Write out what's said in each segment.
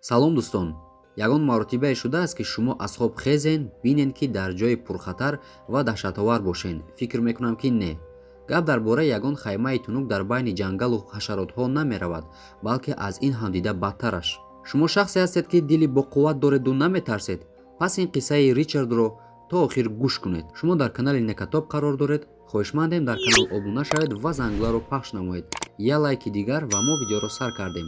салом дӯстон, ягон маротибае шудааст ки шумо аз хоб хезен, бинен ки дар ҷои пурхатар ва даҳшатовар бошен. Фикр мекунам ки не. гап дар бораи ягон хаймаи тунук дар байни ҷангалу ҳашаротҳо намеравад, балки аз ин ҳам дида бадтараш. шумо шахсе ҳастед ки дили боқувват дореду наметарсед? пас ин қиссаи Ричардро то охир гӯш кунед. шумо дар канали Некатоб қарор доред. хоҳишмандем дар канал обуна шавед ва зангуларо пахш намоед. я лайки дигар ва мо видеоро сар кардем.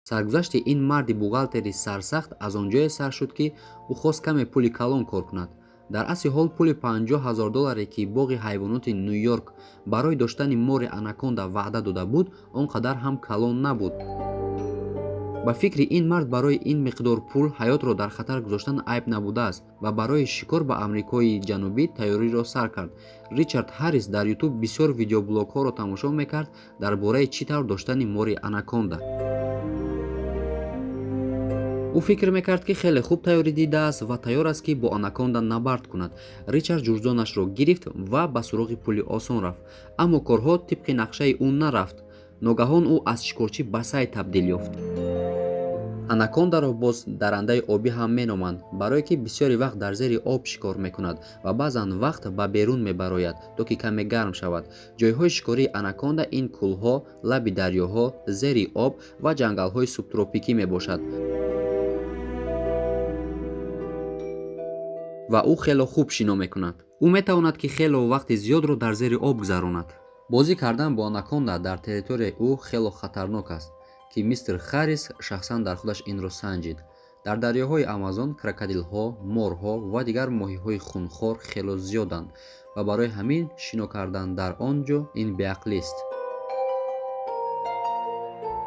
саргузашти ин марди бухгалтери сарсахт аз он ҷое сар шуд ки ӯ хост каме пули калон кор кунад. дар асли ҳол пули $50,000 ки боғи ҳайвоноти Ню-Йорк барои доштани мори анаконда ваъда дода буд, он қадар ҳам калон набуд. ба фикри ин мард барои ин миқдор пул ҳаётро дар хатар гузоштан айб набудааст ва барои шикор ба Амрикои Ҷанубӣ тайёриро сар кард. Ричард Харрис дар YouTube бисёр видеоблогҳоро тамошо мекард дар бораи чӣ тавр доштани мори анаконда. ӯ фикр мекард ки хеле хуб тайёрӣ дидааст ва тайёр аст ки бо анаконда набард кунад. Ричард ҷурзонашро гирифт ва ба суроғи пули осон рафт, аммо корҳо тибқи нақшаи ӯ нарафт. ногаҳон ӯ аз шикорчӣ ба сай табдил ёфт. анакондаро боз дарандаи обӣ ҳам меноманд, барое ки бисёри вақт дар зери об шикор мекунад ва баъзан вақт ба берун мебарояд, то ки каме гарм шавад. ҷойҳои шикории анаконда ин кӯлҳо, лаби дарёҳо, зери об ва ҷангалҳои субтропикӣ мебошад ва ӯ хело хуб шино мекунад. ӯ метавонад ки хело вақти зиёдро дар зери об гузаронад. бозӣ кардан бо анаконда дар территорияи ӯ хело хатарнок аст, ки мистер Харрис шахсан дар худаш инро санҷид. дар дарёҳои Амазон крокодилҳо, морҳо ва дигар моҳиҳои хунхор хело зиёданд ва барои ҳамин шино кардан дар он ҷо ин беақлист.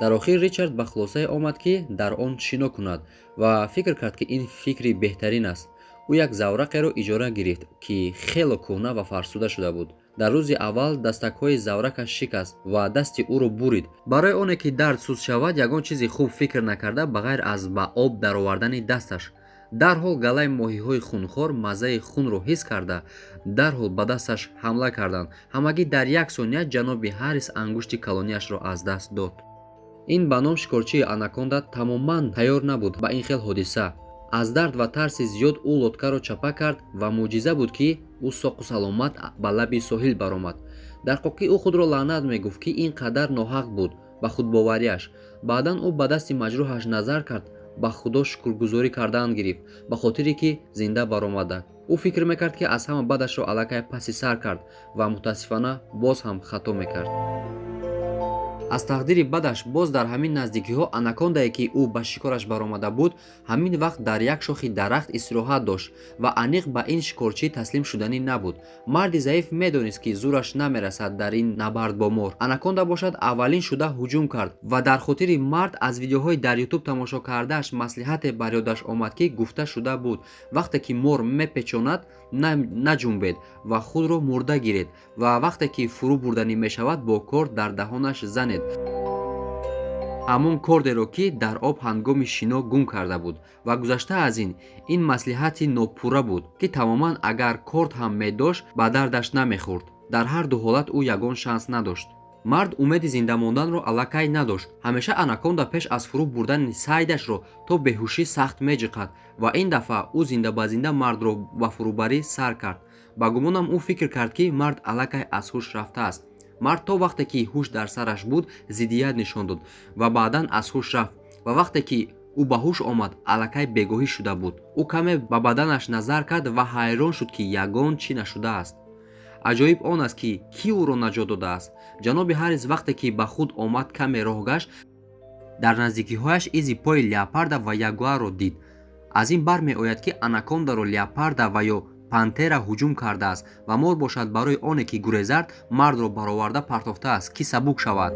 дар охир Ричард ба хулосае омад ки дар он шино кунад ва фикр кард ки ин фикри беҳтарин аст. ӯ як заврақеро иҷора гирифт, ки хело кӯҳна ва фарсуда шуда буд. дар рӯзи аввал дастакҳои завракаш шикаст ва дасти ӯро бурид. барои оне ки дард суз шавад, ягон чизи хуб фикр накарда ба ғайр аз ба об даровардани дасташ. дарҳол галаи моҳиҳои хунхор маззаи хунро ҳис карда, дарҳол ба дасташ ҳамла карданд. ҳамагӣ дар як сония ҷаноби Харрис ангушти калонияшро аз даст дод. ин ба ном шикорчии анаконда тамоман тайёр набуд ба ин хел ҳодиса. аз дард ва тарси зиёд ӯ лоткаро чапа кард ва мӯъҷиза буд ки ӯ соқу саломат ба лаби соҳил баромад. дар қоқи ӯ худро лаънат мегуфт ки ин қадар ноҳақ буд ба худбовариаш. баъдан ӯ ба дасти маҷрӯҳаш назар кард, ба худо шукргузорӣ кардан гирифт ба хотире ки зинда баромада. ӯ фикр мекард ки аз ҳама бадашро аллакай паси сар кард ва мутаассифона боз ҳам хато мекард. аз тақдири бадаш боз дар ҳамин наздикиҳо анакондае ки ӯ ба шикораш баромада буд, ҳамин вақт дар як шохи дарахт истироҳат дошт ва аниқ ба ин шикорчӣ таслим шуданӣ набуд. марди заиф медонист ки зӯраш намерасад дар ин набард бо мор. анаконда бошад аввалин шуда ҳуҷум кард ва дар хотири мард аз видеоҳои дар YouTube тамошо кардааш маслиҳате бар ёдаш омад ки гуфта шуда буд вақте ки мор мепечонад, наҷунбед ва худро мурда гиред ва вақте ки фурӯ бурданӣ мешавад бо корд дар даҳонаш занед. ҳамон кордеро ки дар об ҳангоми шино гум карда буд. ва гузашта аз ин маслиҳати нопурра буд ки тамоман агар корд ҳам медошт ба дардаш намехӯрд. дар ҳар ду ҳолат ӯ ягон шанс надошт. мард умеди зинда монданро аллакай надошт. ҳамеша анаконда пеш аз фурӯ бурдани сайдашро то беҳушӣ сахт меҷиқад ва ин дафъа ӯ зинда ба зинда мардро ба фурӯбарӣ сар кард. ба гумонам ӯ фикр кард ки мард аллакай аз ҳуш рафтааст. мард то вақте ки ҳуш дар сараш буд зиддият нишон дод ва баъдан аз ҳуш рафт ва вақте ки ӯ ба ҳуш омад аллакай бегоҳӣ шуда буд. ӯ каме ба баданаш назар кард ва ҳайрон шуд ки ягон чӣ нашудааст. аҷоиб он аст ки кӣ ӯро наҷот додааст. ҷаноби Харрис вақте ки ба худ омад каме роҳ гашт, дар наздикиҳояш изи пои леопарда ва ягуарро дид. аз ин бармеояд ки анакондаро леопарда ва ё пантера ҳуҷум кардааст ва мор бошад барои оне ки гурезард, мардро бароварда партофтааст ки сабук шавад.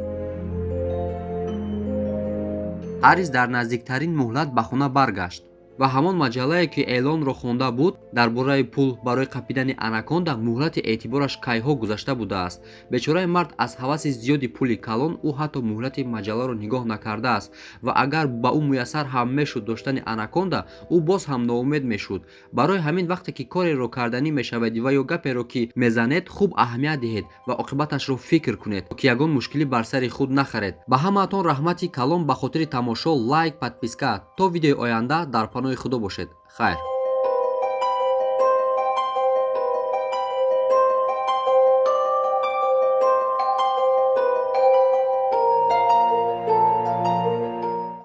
Харрис дар наздиктарин муҳлат ба хона баргашт ва ҳамон маҷаллае ки эълонро хонда буд дар бораи пул барои қапидани анаконда муҳлати эътибораш кайҳо гузашта будааст. Бечораи мард аз ҳаваси зиёди пули калон ӯ ҳатто муҳлати маҷалларо нигоҳ накардааст ва агар ба ӯ муяссар ҳам мешуд доштани анаконда, ӯ боз ҳам ноумед мешуд. Барои ҳамин вақте ки кореро карданӣ мешавад ва ё гаперо ки мезанед, хуб аҳамият диҳед ва оқибаташро фикр кунед, ки ягон мушкилӣ бар сари худ нахаред. Ба ҳамаатон раҳмати калон ба хотири тамошо, лайк, подписка. То видеои оянда дар паноҳи Худо бошед. Хайр.